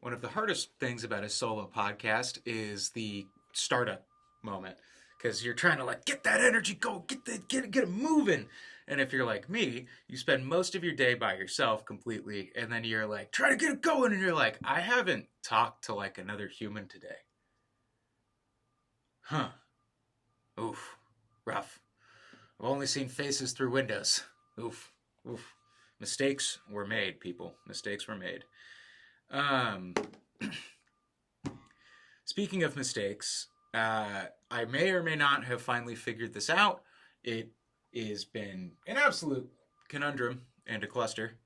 one of the hardest things about a solo podcast is the startup moment, because you're trying to like get that energy go, get it moving. And if you're like me, you spend most of your day by yourself completely, and then you're like trying to get it going, and you're like, I haven't talked to like another human today. Huh. Oof. Rough. I've only seen faces through windows. Oof. Oof. Mistakes were made, people. Mistakes were made. Um, Speaking of mistakes, I may or may not have finally figured this out. It has been an absolute conundrum and a cluster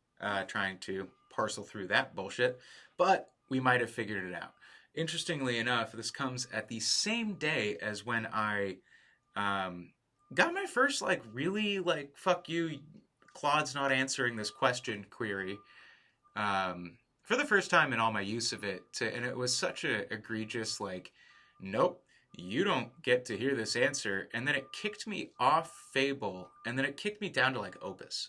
trying to parcel through that bullshit, but we might have figured it out. Interestingly enough, this comes at the same day as when I um, got my first, like, really, like, fuck you, Claude's not answering this question query for the first time in all my use of it. And it was such a egregious, like, nope, you don't get to hear this answer. And then it kicked me off Fable, and then it kicked me down to, like, Opus,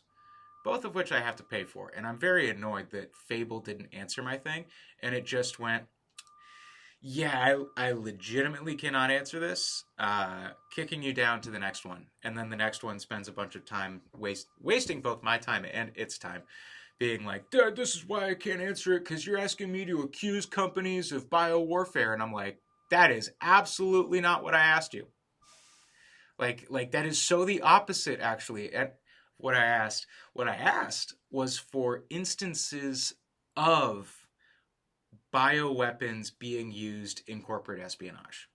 both of which I have to pay for. And I'm very annoyed that Fable didn't answer my thing, and it just went, yeah, I legitimately cannot answer this. Kicking you down to the next one. And then the next one spends a bunch of time wasting both my time and its time being like, Dad, this is why I can't answer it, because you're asking me to accuse companies of biowarfare. And I'm like, that is absolutely not what I asked you. Like that is so the opposite, actually. And what I asked was for instances of bioweapons being used in corporate espionage.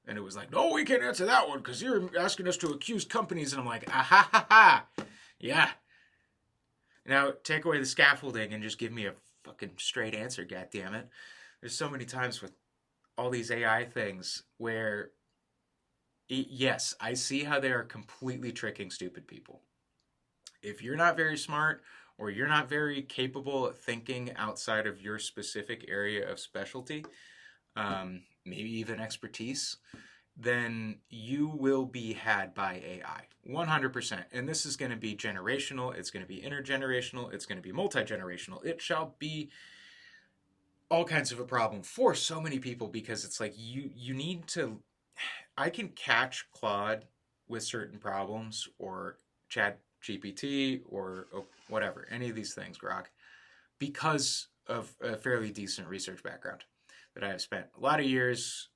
And it was like, no, we can't answer that one because you're asking us to accuse companies. And I'm like, ah ha ha ha. Yeah. Now take away the scaffolding and just give me a fucking straight answer, goddammit. There's so many times with all these AI things where, yes, I see how they are completely tricking stupid people. If you're not very smart or you're not very capable at thinking outside of your specific area of specialty, maybe even expertise, then you will be had by AI 100%. And this is going to be generational, it's going to be intergenerational, it's going to be multi-generational. It shall be all kinds of a problem for so many people, because it's like you need to, I can catch Claude with certain problems, or Chat GPT, or whatever, any of these things, Grok, because of a fairly decent research background that I have spent a lot of years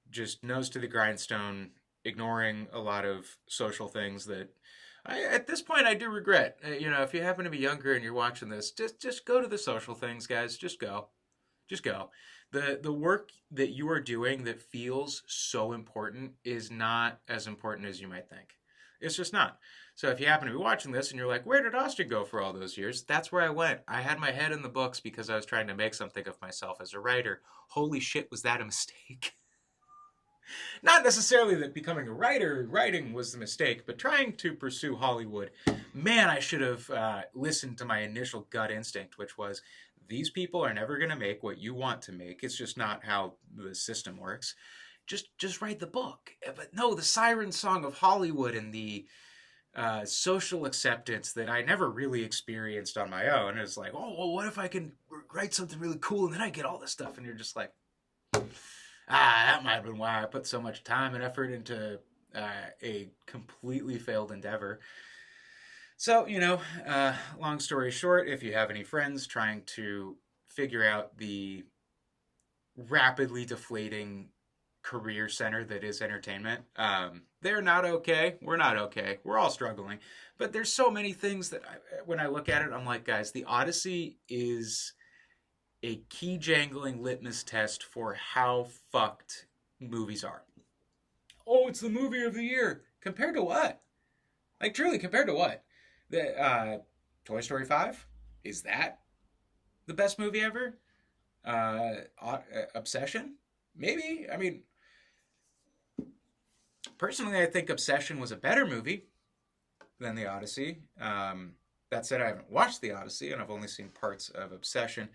just nose to the grindstone, ignoring a lot of social things that at this point I do regret. If you happen to be younger and you're watching this, just go to the social things, guys. Just go. Just go. The work that you are doing that feels so important is not as important as you might think. It's just not. So if you happen to be watching this and you're like, where did Austin go for all those years? That's where I went. I had my head in the books because I was trying to make something of myself as a writer. Holy shit, was that a mistake? Not necessarily that becoming a writing was the mistake, but trying to pursue Hollywood, man, I should have listened to my initial gut instinct, which was, these people are never going to make what you want to make. It's just not how the system works. Just write the book. But no, the siren song of Hollywood and the social acceptance that I never really experienced on my own is like, oh, well, what if I can write something really cool and then I get all this stuff? And you're just like, that might have been why I put so much time and effort into a completely failed endeavor. So, long story short, if you have any friends trying to figure out the rapidly deflating career center that is entertainment, they're not okay. We're not okay. We're all struggling. But there's so many things that when I look at it, I'm like, guys, the Odyssey is a key jangling litmus test for how fucked movies are. Oh, it's the movie of the year. Compared to what? Like, truly, compared to what? The Toy Story 5? Is that the best movie ever? Obsession? Maybe. I mean, personally, I think Obsession was a better movie than The Odyssey. That said, I haven't watched The Odyssey, and I've only seen parts of Obsession.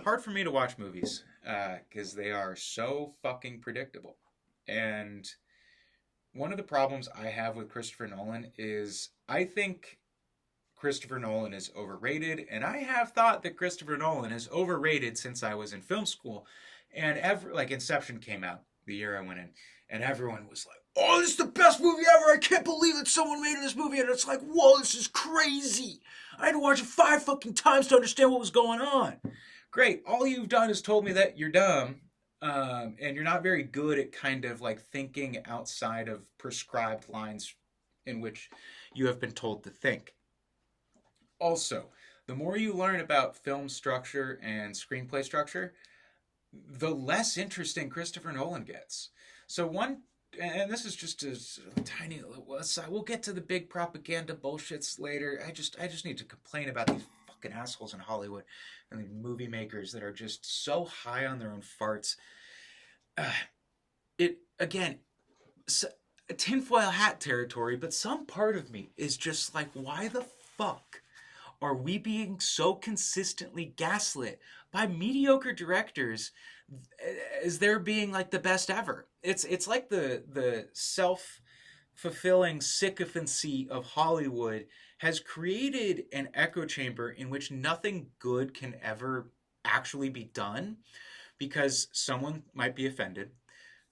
Hard for me to watch movies because they are so fucking predictable. And one of the problems I have with Christopher Nolan is I think Christopher Nolan is overrated, and I have thought that Christopher Nolan is overrated since I was in film school, and like Inception came out the year I went in, and everyone was like, "Oh, this is the best movie ever! I can't believe that someone made this movie!" And it's like, "Whoa, this is crazy! I had to watch it 5 fucking times to understand what was going on." Great, all you've done is told me that you're dumb, and you're not very good at kind of like thinking outside of prescribed lines in which you have been told to think. Also, the more you learn about film structure and screenplay structure, the less interesting Christopher Nolan gets. So one, and this is just a tiny little aside. We'll get to the big propaganda bullshits later. I just need to complain about these fucking assholes in Hollywood and the movie makers that are just so high on their own farts. It again, tinfoil hat territory, but some part of me is just like, why the fuck are we being so consistently gaslit by mediocre directors as they're being like the best ever? It's like the self-fulfilling sycophancy of Hollywood has created an echo chamber in which nothing good can ever actually be done because someone might be offended,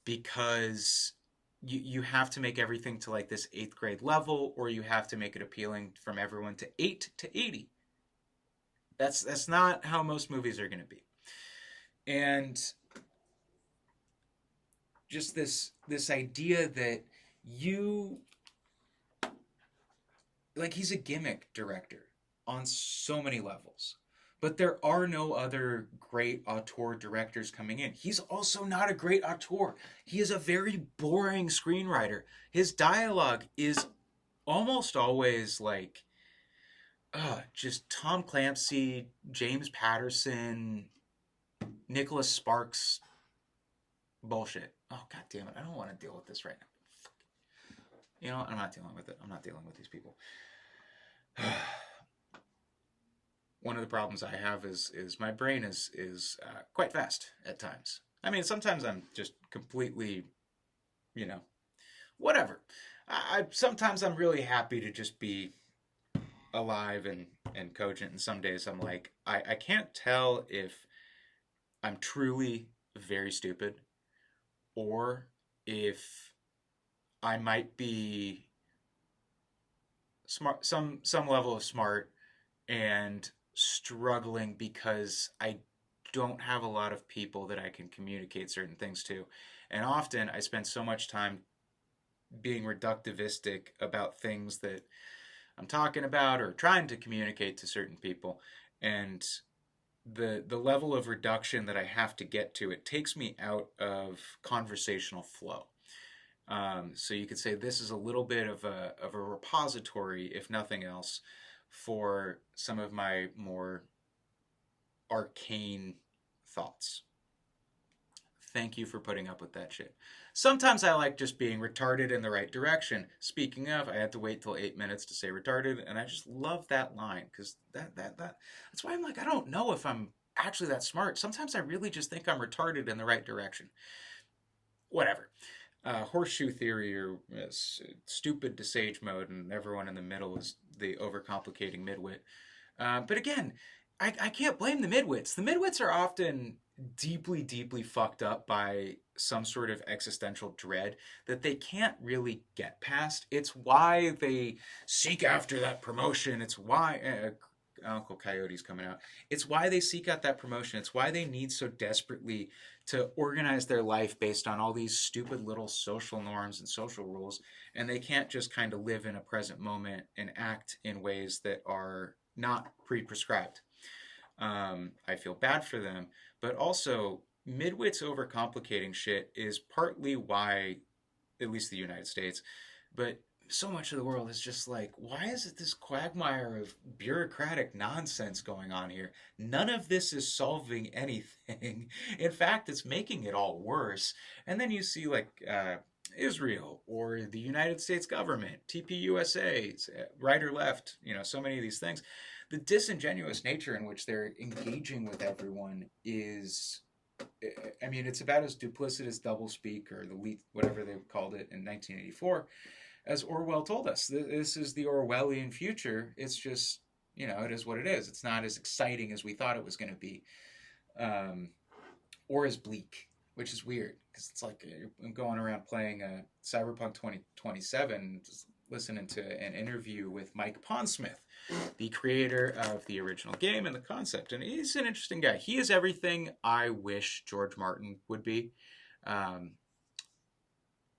because you have to make everything to like this 8th grade level, or you have to make it appealing from everyone to 8 to 80. That's not how most movies are going to be. And just this idea that you, like, he's a gimmick director on so many levels, but there are no other great auteur directors coming in. He's also not a great auteur. He is a very boring screenwriter. His dialogue is almost always like just Tom Clancy, James Patterson, Nicholas Sparks bullshit. Oh, god damn it. I don't want to deal with this right now. You know, I'm not dealing with it. I'm not dealing with these people. One of the problems I have is my brain is quite fast at times. I mean, sometimes I'm just completely, you know, whatever. Sometimes I'm really happy to just be alive and cogent, and some days I'm like, I can't tell if I'm truly very stupid or if I might be smart, some level of smart, and struggling because I don't have a lot of people that I can communicate certain things to. And often I spend so much time being reductivistic about things that I'm talking about or trying to communicate to certain people. And the level of reduction that I have to get to, it takes me out of conversational flow. So you could say this is a little bit of a repository, if nothing else, for some of my more arcane thoughts. Thank you for putting up with that shit. Sometimes I like just being retarded in the right direction. Speaking of, I had to wait till 8 minutes to say retarded, and I just love that line, because that's why I'm like, I don't know if I'm actually that smart. Sometimes I really just think I'm retarded in the right direction. Whatever. Horseshoe theory, or stupid to sage mode, and everyone in the middle is the overcomplicating midwit. But again, I can't blame the midwits. The midwits are often deeply, deeply fucked up by some sort of existential dread that they can't really get past. It's why they seek after that promotion. It's why Uncle Coyote's coming out. It's why they seek out that promotion. It's why they need so desperately to organize their life based on all these stupid little social norms and social rules, and they can't just kind of live in a present moment and act in ways that are not pre-prescribed. I feel bad for them, but also midwits overcomplicating shit is partly why, at least the United States, but so much of the world is just like, why is it this quagmire of bureaucratic nonsense going on here? None of this is solving anything. In fact, it's making it all worse. And then you see like Israel or the United States government, TPUSA, right or left, you know, so many of these things. The disingenuous nature in which they're engaging with everyone is, I mean, it's about as duplicitous doublespeak, or the whatever they called it in 1984, as Orwell told us. This is the Orwellian future. It's just you know, it is what it is. It's not as exciting as we thought it was going to be, or as bleak, which is weird because it's like I'm going around playing Cyberpunk 2077, just listening to an interview with Mike Pondsmith, the creator of the original game and the concept. And he's an interesting guy. He is everything I wish George Martin would be.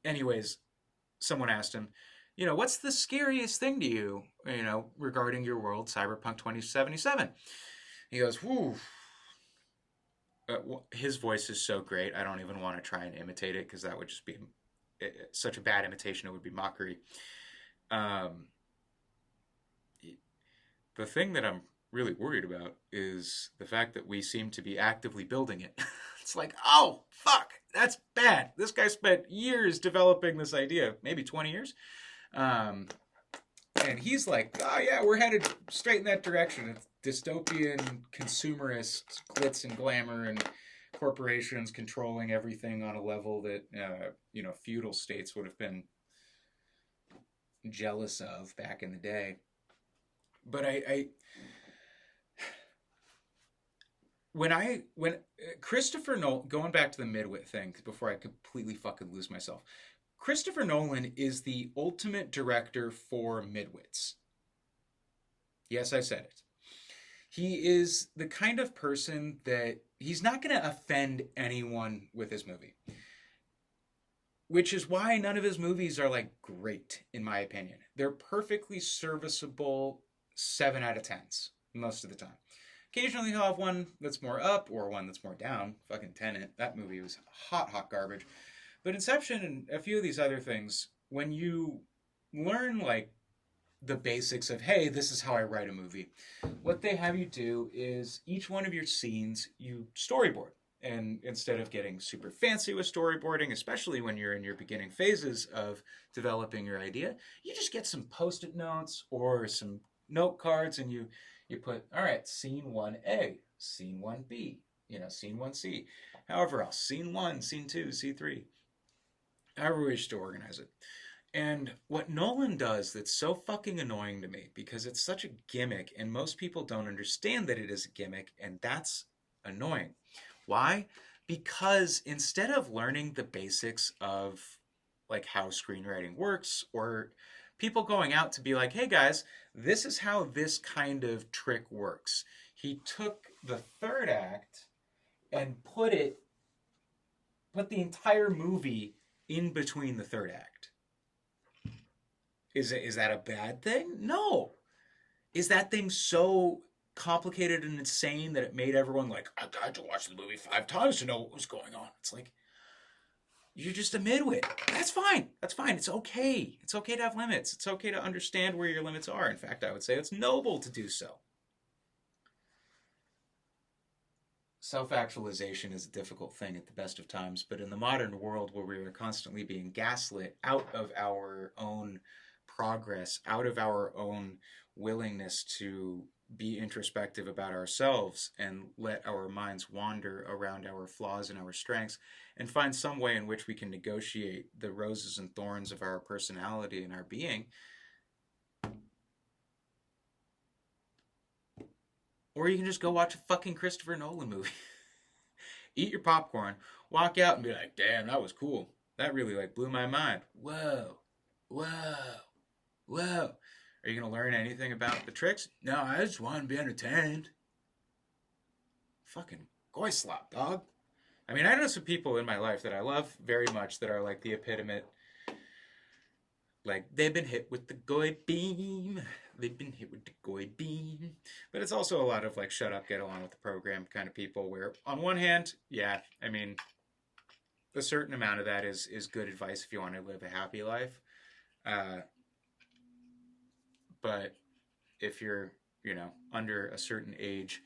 Anyways, someone asked him, you know, what's the scariest thing to you, you know, regarding your world, Cyberpunk 2077? He goes, whoo. His voice is so great, I don't even want to try and imitate it because that would just be such a bad imitation. It would be mockery. The thing that I'm really worried about is the fact that we seem to be actively building it. It's like, oh, fuck, that's bad. This guy spent years developing this idea, maybe 20 years. And he's like, oh, yeah, we're headed straight in that direction. It's dystopian, consumerist, glitz and glamour, and corporations controlling everything on a level that, you know, feudal states would have been jealous of back in the day. But when Christopher Nolan, going back to the Midwit thing before I completely fucking lose myself, Christopher Nolan is the ultimate director for Midwits. Yes, I said it. He is the kind of person that he's not going to offend anyone with his movie. Which is why none of his movies are like great, in my opinion. They're perfectly serviceable 7 out of 10s most of the time. Occasionally he'll have one that's more up or one that's more down. Fucking Tenet. That movie was hot garbage. But Inception and a few of these other things, when you learn like the basics of, hey, this is how I write a movie, what they have you do is each one of your scenes you storyboard. And instead of getting super fancy with storyboarding, especially when you're in your beginning phases of developing your idea, you just get some post-it notes or some note cards and you put, all right, scene 1A, scene 1B, you know, scene 1C, however else, scene 1, scene 2, scene 3, however we wish to organize it. And what Nolan does that's so fucking annoying to me, because it's such a gimmick and most people don't understand that it is a gimmick, and that's annoying. Why? Because instead of learning the basics of like how screenwriting works, or people going out to be like, hey guys, this is how this kind of trick works, he took the third act and put the entire movie in between the third act. Is that a bad thing? No. Is that thing so complicated and insane that it made everyone like, I had to watch the movie 5 times to know what was going on? It's like, you're just a midwit. That's fine. That's fine. It's okay. It's okay to have limits. It's okay to understand where your limits are. In fact, I would say it's noble to do so. Self-actualization is a difficult thing at the best of times, but in the modern world where we are constantly being gaslit out of our own progress, out of our own willingness to be introspective about ourselves and let our minds wander around our flaws and our strengths and find some way in which we can negotiate the roses and thorns of our personality and our being. Or you can just go watch a fucking Christopher Nolan movie. Eat your popcorn, walk out and be like, damn, that was cool. That really like blew my mind. Whoa. Are you going to learn anything about the tricks? No, I just want to be entertained. Fucking goy slop, dog. I mean, I know some people in my life that I love very much that are like the epitome. Like, they've been hit with the goy beam. They've been hit with the goy beam. But it's also a lot of like, shut up, get along with the program kind of people where, on one hand, yeah, I mean, a certain amount of that is good advice if you want to live a happy life. But if you're, you know, under a certain age,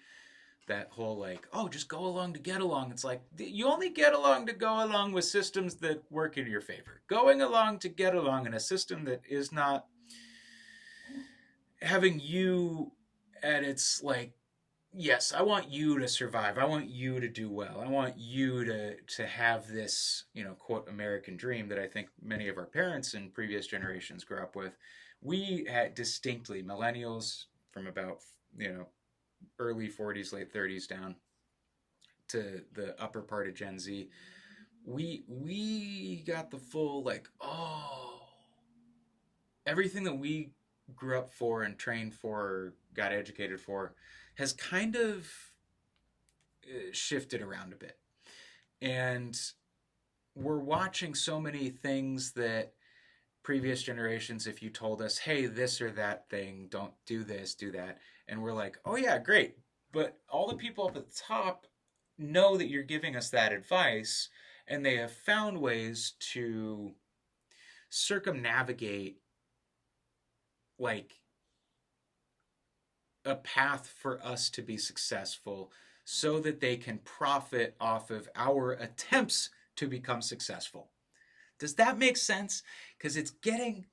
that whole like, oh, just go along to get along. It's like, you only get along to go along with systems that work in your favor. Going along to get along in a system that is not having you at its like, yes, I want you to survive. I want you to do well. I want you to have this, you know, quote, American dream that I think many of our parents and previous generations grew up with. We had distinctly, millennials from about early 40s, late 30s down to the upper part of Gen Z, we got the full like, oh, everything that we grew up for and trained for, got educated for, has kind of shifted around a bit. And we're watching so many things that previous generations, if you told us, hey, this or that thing, don't do this, do that, and we're like, oh yeah, great. But all the people up at the top know that you're giving us that advice, and they have found ways to circumnavigate like a path for us to be successful so that they can profit off of our attempts to become successful. Does that make sense? Because it's getting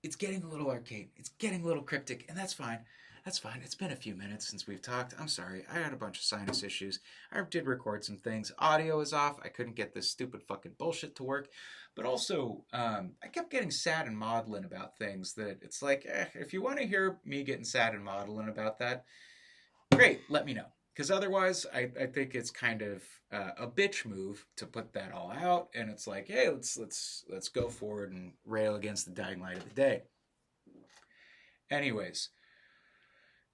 a little arcane. It's getting a little cryptic, and that's fine. That's fine. It's been a few minutes since we've talked. I'm sorry. I had a bunch of sinus issues. I did record some things. Audio is off. I couldn't get this stupid fucking bullshit to work. But also, I kept getting sad and maudlin about things that it's like, if you want to hear me getting sad and maudlin about that, great, let me know. Because otherwise, I think it's kind of a bitch move to put that all out, and it's like, hey, let's go forward and rail against the dying light of the day. Anyways,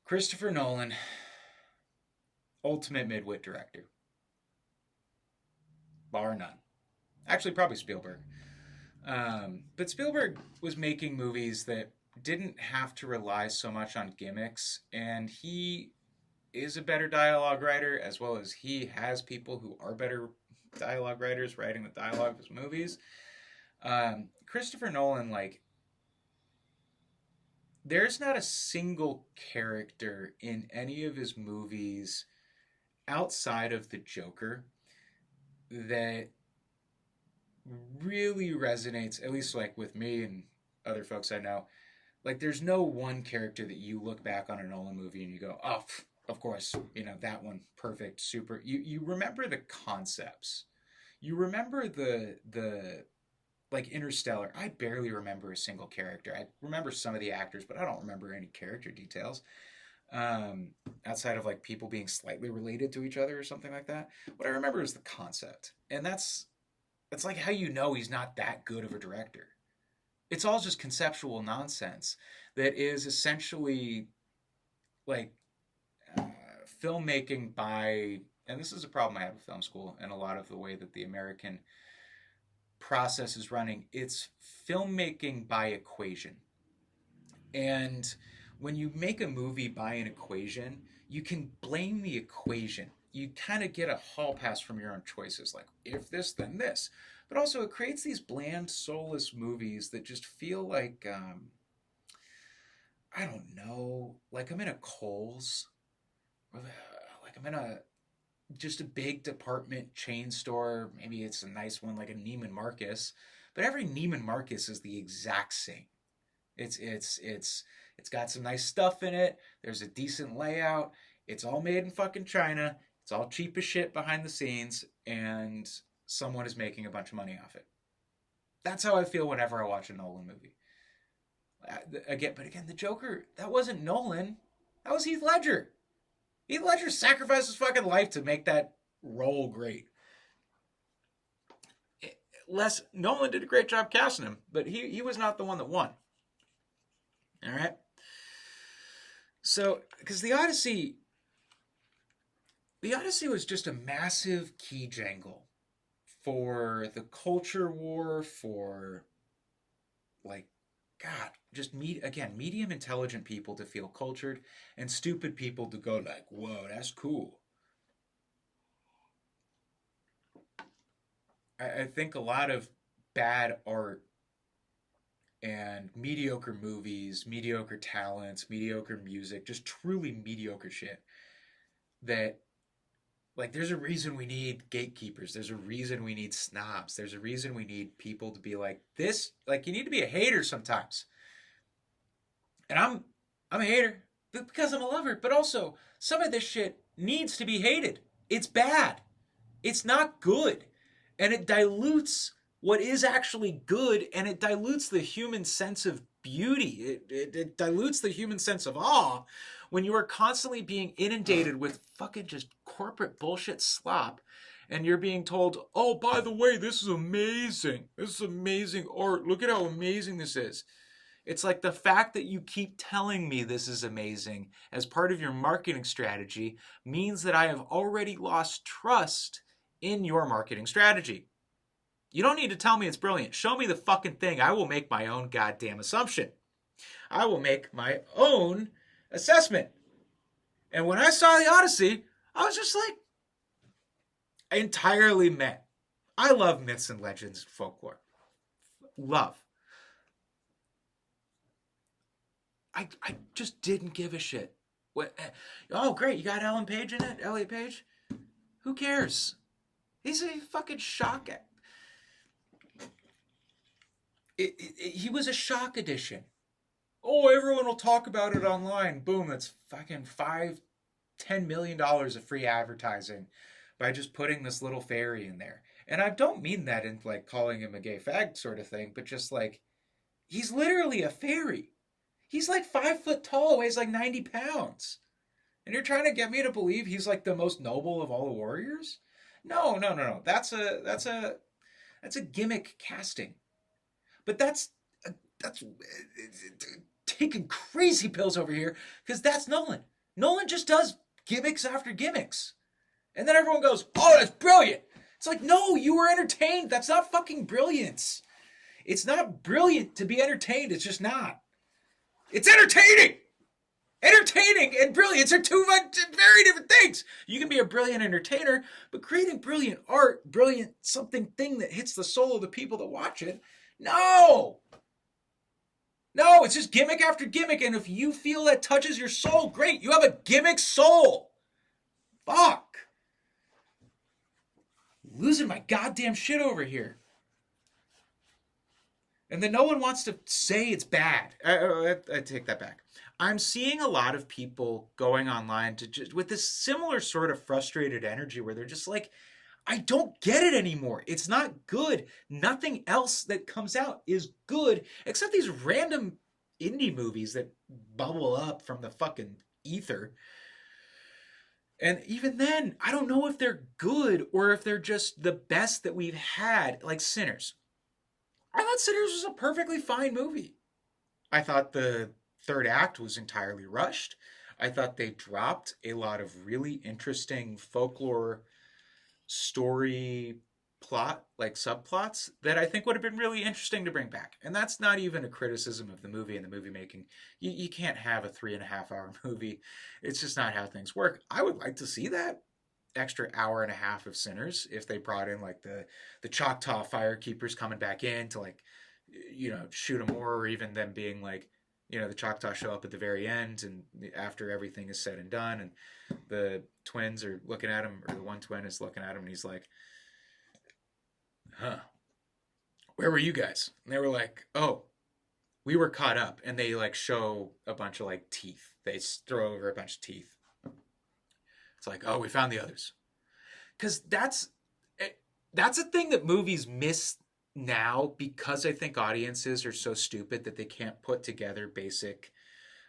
Christopher Nolan, ultimate midwit director, bar none. Actually, probably Spielberg. But Spielberg was making movies that didn't have to rely so much on gimmicks, and he is a better dialogue writer, as well as he has people who are better dialogue writers writing the dialogue of his movies. Christopher Nolan, like, there's not a single character in any of his movies outside of the Joker that really resonates, at least like with me and other folks I know. Like, there's no one character that you look back on a Nolan movie and you go, oh, of course, that one, perfect, super. You remember the concepts. You remember the like Interstellar. I barely remember a single character. I remember some of the actors, but I don't remember any character details. Outside of like people being slightly related to each other or something like that. What I remember is the concept. And that's like how you know he's not that good of a director. It's all just conceptual nonsense that is essentially like filmmaking by, and this is a problem I have with film school and a lot of the way that the American process is running, it's filmmaking by equation. And when you make a movie by an equation, you can blame the equation. You kind of get a hall pass from your own choices, like if this, then this. But also it creates these bland, soulless movies that just feel like, I don't know, like I'm in a Kohl's, or like I'm in just a big department chain store. Maybe it's a nice one like a Neiman Marcus, but every Neiman Marcus is the exact same. It's got some nice stuff in it. There's a decent layout. It's all made in fucking China. It's all cheap as shit behind the scenes, and someone is making a bunch of money off it. That's how I feel whenever I watch a Nolan movie. But again, the Joker, that wasn't Nolan. That was Heath Ledger. Heath Ledger sacrificed his fucking life to make that role great. Nolan did a great job casting him, but he was not the one that won. All right? So, because the Odyssey was just a massive key jangle for the culture war, for, like, God, just medium intelligent people to feel cultured and stupid people to go like, whoa, that's cool. I think a lot of bad art and mediocre movies, mediocre talents, mediocre music, just truly mediocre shit that, like, there's a reason we need gatekeepers. There's a reason we need snobs. There's a reason we need people to be like this. Like, you need to be a hater sometimes. And I'm a hater because I'm a lover. But also, some of this shit needs to be hated. It's bad. It's not good. And it dilutes what is actually good. And it dilutes the human sense of beauty. It dilutes the human sense of awe when you are constantly being inundated with fucking just corporate bullshit slop, and you're being told, oh, by the way, this is amazing. This is amazing art. Look at how amazing this is. It's like the fact that you keep telling me this is amazing as part of your marketing strategy means that I have already lost trust in your marketing strategy. You don't need to tell me it's brilliant. Show me the fucking thing. I will make my own goddamn assumption. I will make my own assessment. And when I saw the Odyssey, I was just like, entirely met. I love myths and legends and folklore. Love. I just didn't give a shit. What? Oh, great. You got Ellen Page in it? Elliot Page? Who cares? He's a fucking shock. He was a shock edition. Oh, everyone will talk about it online. Boom, that's fucking $10 million of free advertising by just putting this little fairy in there. And I don't mean that in like calling him a gay fag sort of thing, but just like, he's literally a fairy. He's like 5 foot tall, weighs like 90 pounds. And you're trying to get me to believe he's like the most noble of all the warriors? No. That's a gimmick casting. But that's taking crazy pills over here, because that's Nolan. Nolan just does gimmicks after gimmicks. And then everyone goes, oh, that's brilliant. It's like, no, you were entertained. That's not fucking brilliance. It's not brilliant to be entertained. It's just not. It's entertaining. Entertaining and brilliance are two very different things. You can be a brilliant entertainer, but creating brilliant art, brilliant thing that hits the soul of the people that watch it, no, it's just gimmick after gimmick. And if you feel that touches your soul, great. You have a gimmick soul. Fuck. Losing my goddamn shit over here. And then no one wants to say it's bad. I take that back. I'm seeing a lot of people going online to just with this similar sort of frustrated energy where they're just like, I don't get it anymore. It's not good. Nothing else that comes out is good except these random indie movies that bubble up from the fucking ether. And even then, I don't know if they're good or if they're just the best that we've had, like Sinners. I thought Sinners was a perfectly fine movie. I thought the third act was entirely rushed. I thought they dropped a lot of really interesting folklore story plot, like subplots, that I think would have been really interesting to bring back. And that's not even a criticism of the movie and the movie making. You can't have a 3.5 hour movie. It's just not how things work. I would like to see that extra hour and a half of Sinners if they brought in like the Choctaw firekeepers coming back in to like, you know, shoot them more, or even them being like, you know, the Choctaw show up at the very end and after everything is said and done and the twins are looking at him, or the one twin is looking at him and he's like, where were you guys? And they were like, oh, we were caught up. And they like show a bunch of like teeth. They throw over a bunch of teeth. It's like, oh, we found the others. Because that's a thing that movies miss now, because I think audiences are so stupid that they can't put together basic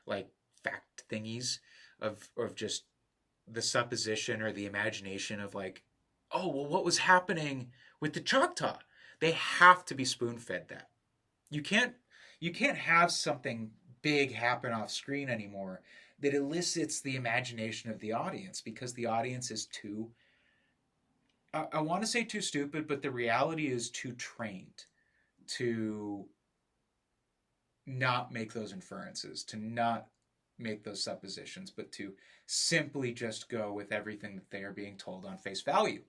like fact thingies of just the supposition or the imagination of like, oh, well, what was happening with the Choctaw? They have to be spoon-fed that. You can't have something big happen off screen anymore that elicits the imagination of the audience, because the audience is too, I want to say too stupid, but the reality is too trained to not make those inferences, to not make those suppositions, but to simply just go with everything that they are being told on face value.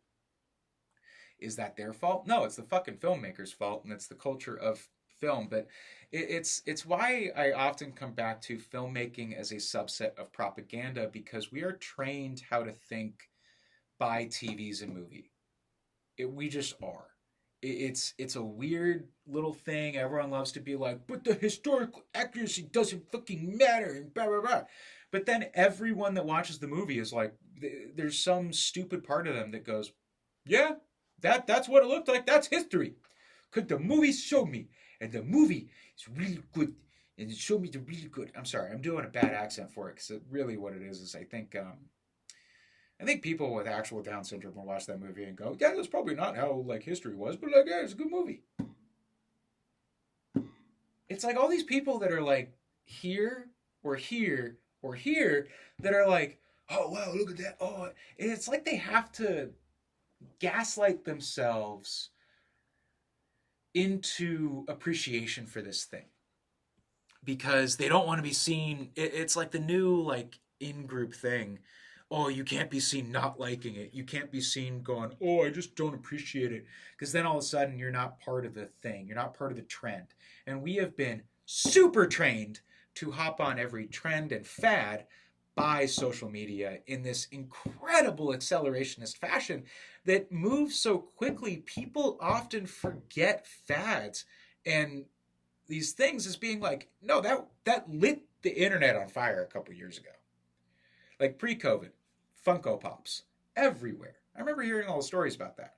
Is that their fault? No, it's the fucking filmmaker's fault, and it's the culture of film. But it's why I often come back to filmmaking as a subset of propaganda, because we are trained how to think by TVs and movie. We just are. It's a weird little thing. Everyone loves to be like, but the historical accuracy doesn't fucking matter, and blah, blah, blah. But then everyone that watches the movie is like, there's some stupid part of them that goes, yeah, that's what it looked like. That's history. Because the movie showed me. And the movie is really good. and show me the really good. I'm sorry, I'm doing a bad accent for it because really what it is I think people with actual Down syndrome will watch that movie and go, yeah, that's probably not how like history was, but like, yeah, it's a good movie. It's like all these people that are like here or here or here that are like, oh wow, look at that. Oh, and it's like they have to gaslight themselves into appreciation for this thing because they don't want to be seen. It's like the new like in-group thing. Oh, you can't be seen not liking it. You can't be seen going, oh, I just don't appreciate it. Because then all of a sudden you're not part of the thing. You're not part of the trend. And we have been super trained to hop on every trend and fad by social media in this incredible accelerationist fashion that moves so quickly, people often forget fads and these things as being like, no, that lit the internet on fire a couple years ago. Like pre-COVID, Funko Pops everywhere. I remember hearing all the stories about that.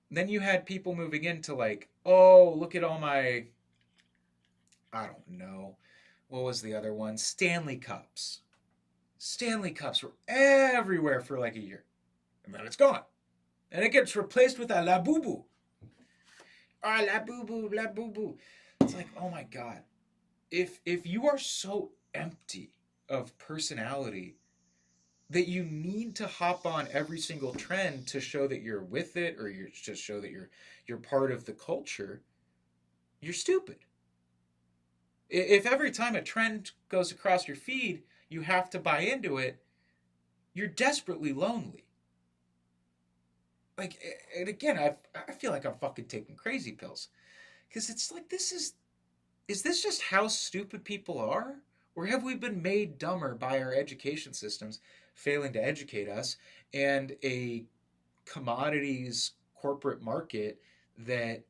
And then you had people moving into like, oh, look at all my, I don't know, what was the other one? Stanley Cups. Stanley Cups were everywhere for like a year. And then it's gone. And it gets replaced with a La Boo Boo. Ah, La Boo Boo, La Boo Boo. It's like, oh my God. If you are so empty of personality that you need to hop on every single trend to show that you're with it or you're just show that you're part of the culture, you're stupid. If every time a trend goes across your feed, you have to buy into it, you're desperately lonely. Like, and again, I feel like I'm fucking taking crazy pills. Because it's like, is this just how stupid people are? Or have we been made dumber by our education systems failing to educate us and a commodities corporate market that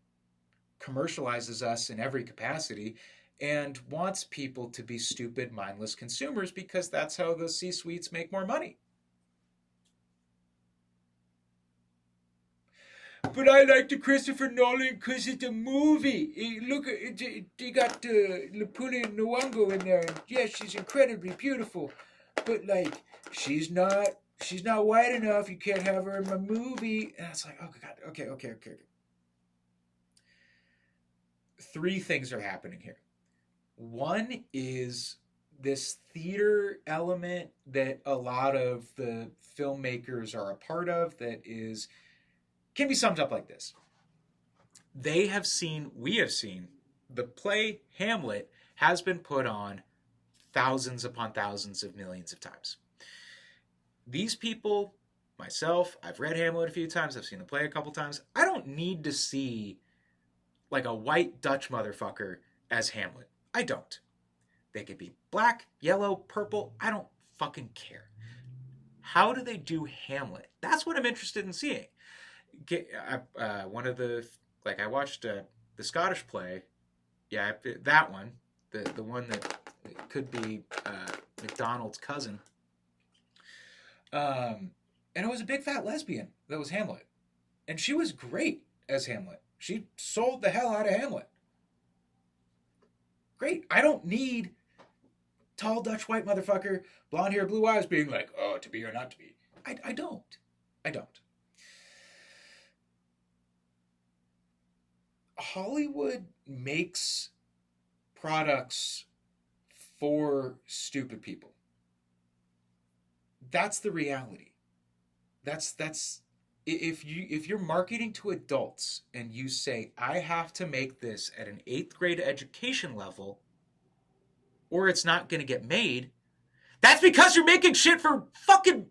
commercializes us in every capacity and wants people to be stupid, mindless consumers because that's how the C-suites make more money? But I like the Christopher Nolan because it's a movie. Look, they got Lupita Nyong'o in there. And yes, she's incredibly beautiful. But like, she's not white enough. You can't have her in my movie. And it's like, oh God, okay. Three things are happening here. One is this theater element that a lot of the filmmakers are a part of that is can be summed up like this. We have seen, the play Hamlet has been put on thousands upon thousands of millions of times. These people, myself, I've read Hamlet a few times, I've seen the play a couple times. I don't need to see like a white Dutch motherfucker as Hamlet. I don't. They could be black, yellow, purple. I don't fucking care. How do they do Hamlet? That's what I'm interested in seeing. One of the like I watched the Scottish play, yeah, that one, the one that could be McDonald's cousin, and it was a big fat lesbian that was Hamlet, and she was great as Hamlet. She sold the hell out of Hamlet. Great. I don't need tall Dutch white motherfucker, blonde hair, blue eyes, being like, oh, to be or not to be. I don't. Hollywood makes products for stupid people. That's the reality. That's if you're marketing to adults and you say I have to make this at an 8th grade education level or it's not going to get made, that's because you're making shit for fucking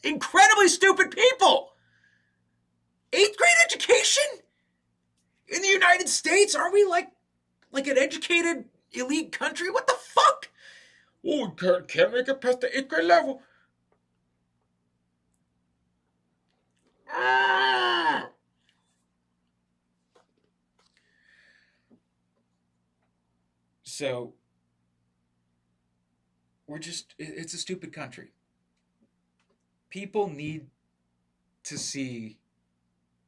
incredibly stupid people. 8th grade education? In the United States, are we like an educated elite country? What the fuck? Oh, can't make it past the 8th grade level. Ah! So it's a stupid country. People need to see,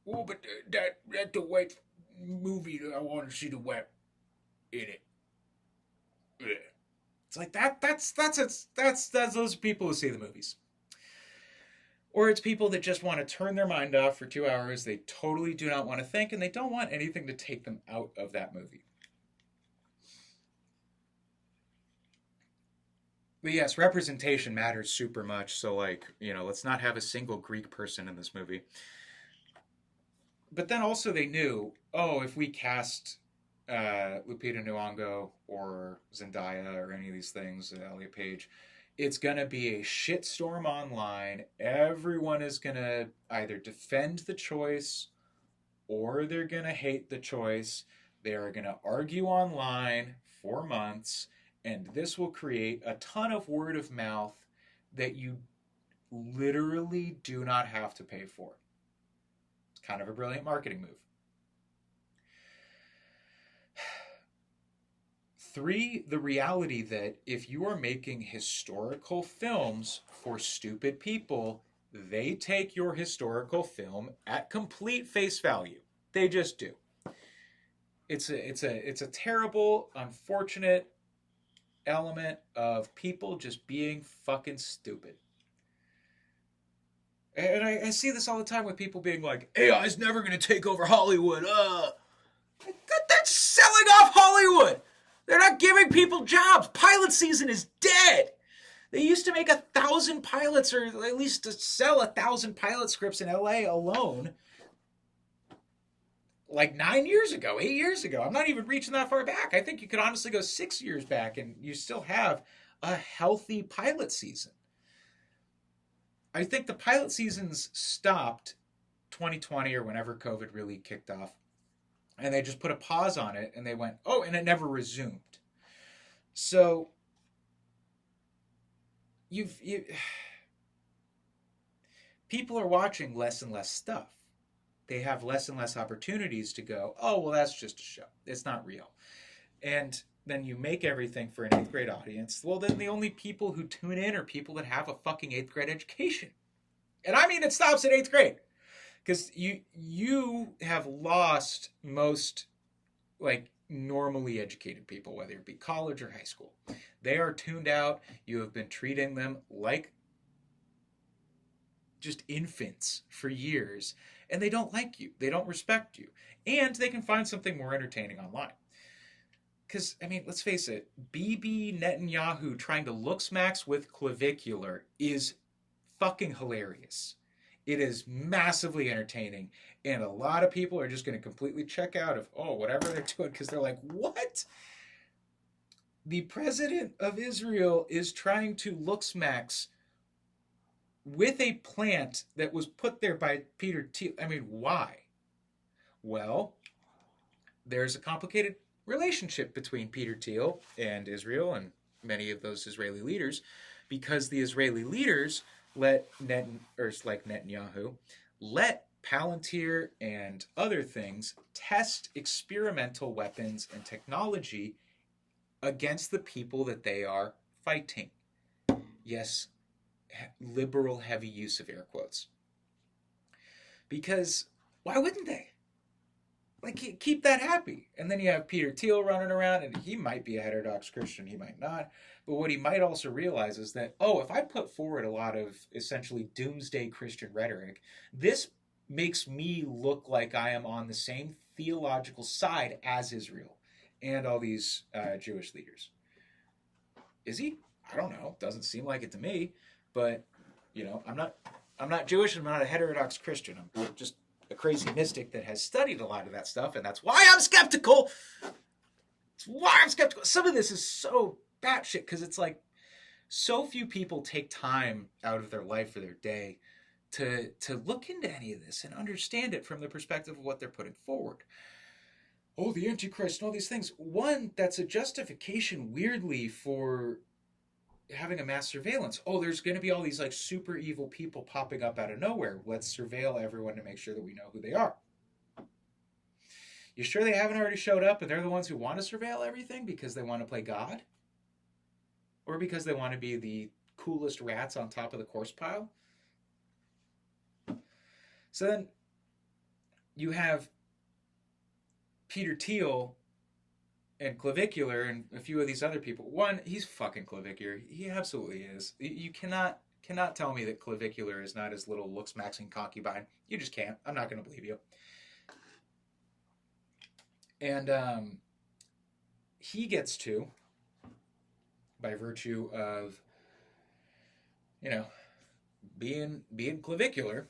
oh, but that's a white movie. I want to see the white in it. It's like that's those people who see the movies. Or it's people that just want to turn their mind off for 2 hours. They totally do not want to think, and they don't want anything to take them out of that movie. But yes, representation matters super much. So, like, let's not have a single Greek person in this movie. But then also they knew, if we cast Lupita Nyong'o or Zendaya or any of these things, Elliot Page, it's going to be a shitstorm online. Everyone is going to either defend the choice or they're going to hate the choice. They are going to argue online for months, and this will create a ton of word of mouth that you literally do not have to pay for. It's kind of a brilliant marketing move. 3, the reality that if you are making historical films for stupid people, they take your historical film at complete face value. They just do. It's a terrible, unfortunate element of people just being fucking stupid. And I see this all the time with people being like, AI's never going to take over Hollywood. That's selling off Hollywood. They're not giving people jobs. Pilot season is dead. They used to make 1,000 pilots, or at least to sell 1,000 pilot scripts in LA alone, like 9 years ago, 8 years ago. I'm not even reaching that far back. I think you could honestly go 6 years back and you still have a healthy pilot season. I think the pilot seasons stopped 2020 or whenever COVID really kicked off. And they just put a pause on it and they went, and it never resumed. So people are watching less and less stuff. They have less and less opportunities to go, that's just a show. It's not real. And then you make everything for an 8th grade audience. Well, then the only people who tune in are people that have a fucking 8th grade education. And I mean, it stops at 8th grade. Because you have lost most, like, normally educated people, whether it be college or high school. They are tuned out. You have been treating them like just infants for years. And they don't like you. They don't respect you. And they can find something more entertaining online. Because, I mean, let's face it, Bibi Netanyahu trying to look smacks with clavicular is fucking hilarious. It is massively entertaining, and a lot of people are just going to completely check out of, whatever they're doing, because they're like, what? The president of Israel is trying to look smacks with a plant that was put there by Peter Thiel. I mean, why? Well, there's a complicated relationship between Peter Thiel and Israel and many of those Israeli leaders, because the Israeli leaders let Netanyahu let Palantir and other things test experimental weapons and technology against the people that they are fighting. Yes, liberal heavy use of air quotes. Because why wouldn't they? Like, keep that happy. And then you have Peter Thiel running around, and he might be a heterodox Christian, he might not. But what he might also realize is that, if I put forward a lot of essentially doomsday Christian rhetoric, this makes me look like I am on the same theological side as Israel and all these Jewish leaders. Is he? I don't know. Doesn't seem like it to me. But, I'm not Jewish, I'm not a heterodox Christian. I'm just a crazy mystic that has studied a lot of that stuff, and that's why I'm skeptical. It's why I'm skeptical. Some of this is so batshit, because it's like so few people take time out of their life or their day to look into any of this and understand it from the perspective of what they're putting forward. The Antichrist and all these things. One, that's a justification, weirdly, for having a mass surveillance. There's going to be all these like super evil people popping up out of nowhere. Let's surveil everyone to make sure that we know who they are. You sure they haven't already showed up and they're the ones who want to surveil everything because they want to play God? Or because they want to be the coolest rats on top of the corpse pile? So then you have Peter Thiel and Clavicular and a few of these other people. One, he's fucking Clavicular. He absolutely is. You cannot tell me that Clavicular is not his little looks maxing concubine. You just can't. I'm not going to believe you. And he gets to, by virtue of, you know, being Clavicular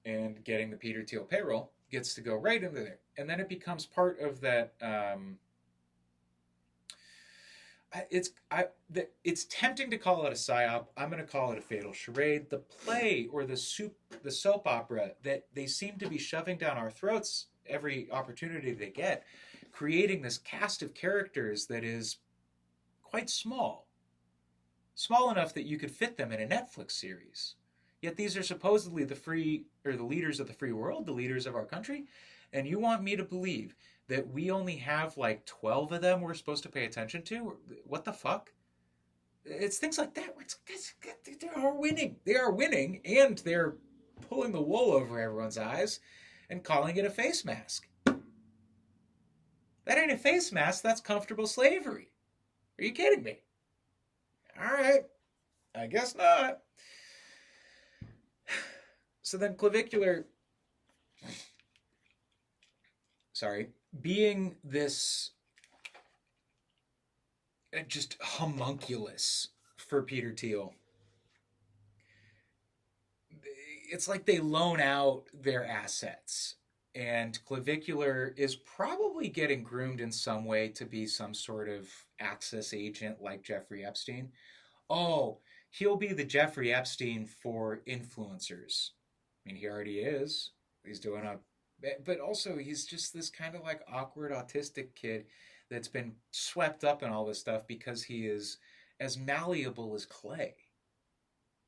and getting the Peter Thiel payroll, gets to go right into there. And then it becomes part of that. It's tempting to call it a psyop. I'm going to call it a fatal charade. The play or the soap opera that they seem to be shoving down our throats every opportunity they get, creating this cast of characters that is quite small enough that you could fit them in a Netflix series. Yet these are supposedly the leaders of the free world, the leaders of our country, and you want me to believe that we only have like 12 of them we're supposed to pay attention to? What the fuck? It's things like that. They are winning. They are winning, and they're pulling the wool over everyone's eyes and calling it a face mask. That ain't a face mask. That's comfortable slavery. Are you kidding me? All right. I guess not. So then Clavicular, being this just homunculus for Peter Thiel, it's like they loan out their assets. And Clavicular is probably getting groomed in some way to be some sort of Axis agent like Jeffrey Epstein. Oh, he'll be the Jeffrey Epstein for influencers. I mean, he already is. He's doing but also he's just this kind of like awkward autistic kid that's been swept up in all this stuff because he is as malleable as clay.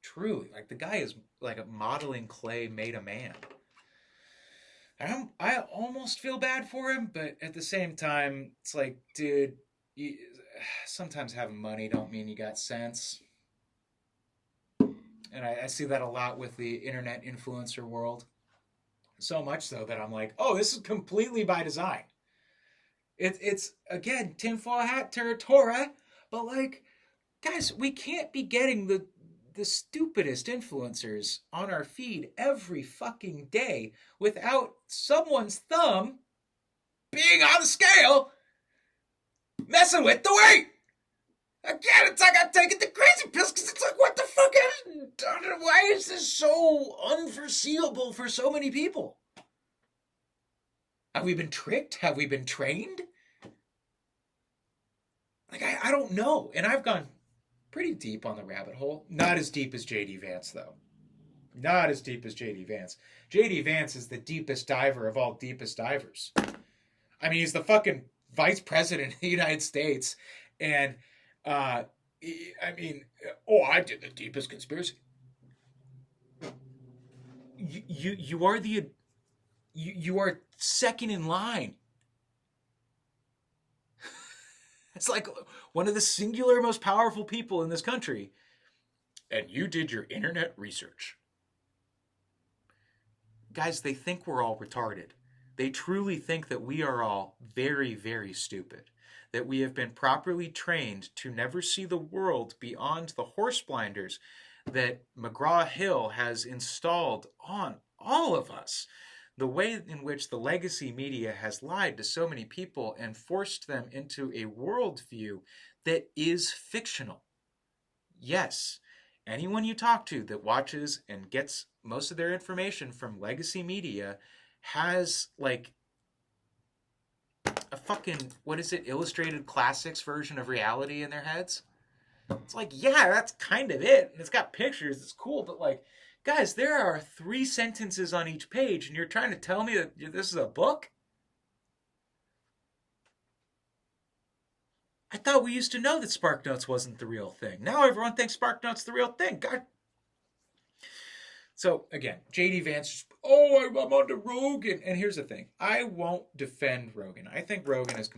Truly, like the guy is like a modeling clay made a man. I almost feel bad for him, but at the same time, it's like, dude, sometimes having money don't mean you got sense. And I see that a lot with the internet influencer world. So much so that I'm like, oh, this is completely by design. It's again, tinfoil hat territory, but like, guys, we can't be getting the stupidest influencers on our feed every fucking day without someone's thumb being on the scale messing with the weight. Again, it's like I'm taking the crazy pills because it's like, what the fuck? Why is this so unforeseeable for so many people? Have we been tricked? Have we been trained? Like, I don't know. And I've gone pretty deep on the rabbit hole. Not as deep as J.D. Vance, though. Not as deep as J.D. Vance. J.D. Vance is the deepest diver of all deepest divers. I mean, he's the fucking vice president of the United States. And, I did the deepest conspiracy. You are you are second in line. It's like one of the singular most powerful people in this country. And you did your internet research. Guys, they think we're all retarded. They truly think that we are all very, very stupid. That we have been properly trained to never see the world beyond the horse blinders that McGraw-Hill has installed on all of us. The way in which the legacy media has lied to so many people and forced them into a worldview that is fictional. Yes, anyone you talk to that watches and gets most of their information from legacy media has like a fucking, Illustrated Classics version of reality in their heads. It's like, yeah, that's kind of it. And it's got pictures, it's cool, but like, guys, there are 3 sentences on each page, and you're trying to tell me that this is a book? I thought we used to know that SparkNotes wasn't the real thing. Now everyone thinks SparkNotes the real thing. God. So, again, J.D. Vance, I'm onto Rogan. And here's the thing. I won't defend Rogan. I think Rogan is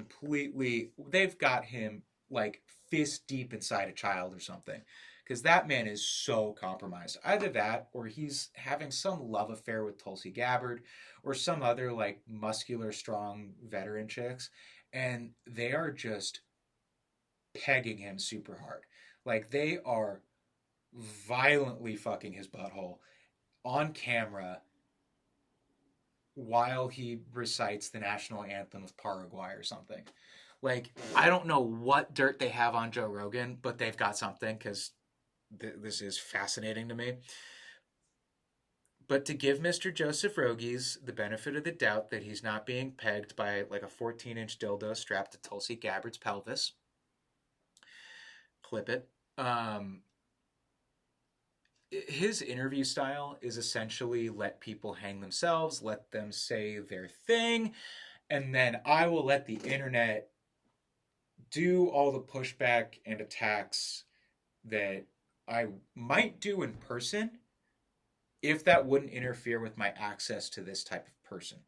they've got him, like, fist deep inside a child or something. Because that man is so compromised. Either that, or he's having some love affair with Tulsi Gabbard, or some other, like, muscular, strong veteran chicks. and they are just pegging him super hard. Like, they are violently fucking his butthole on camera while he recites the national anthem of Paraguay or something. Like, I don't know what dirt they have on Joe Rogan, but they've got something, because this is fascinating to me. But to give Mr. Joseph Rogies the benefit of the doubt that he's not being pegged by like a 14-inch dildo strapped to Tulsi Gabbard's pelvis, clip it. His interview style is essentially let people hang themselves, let them say their thing, and then I will let the internet do all the pushback and attacks that I might do in person if that wouldn't interfere with my access to this type of person.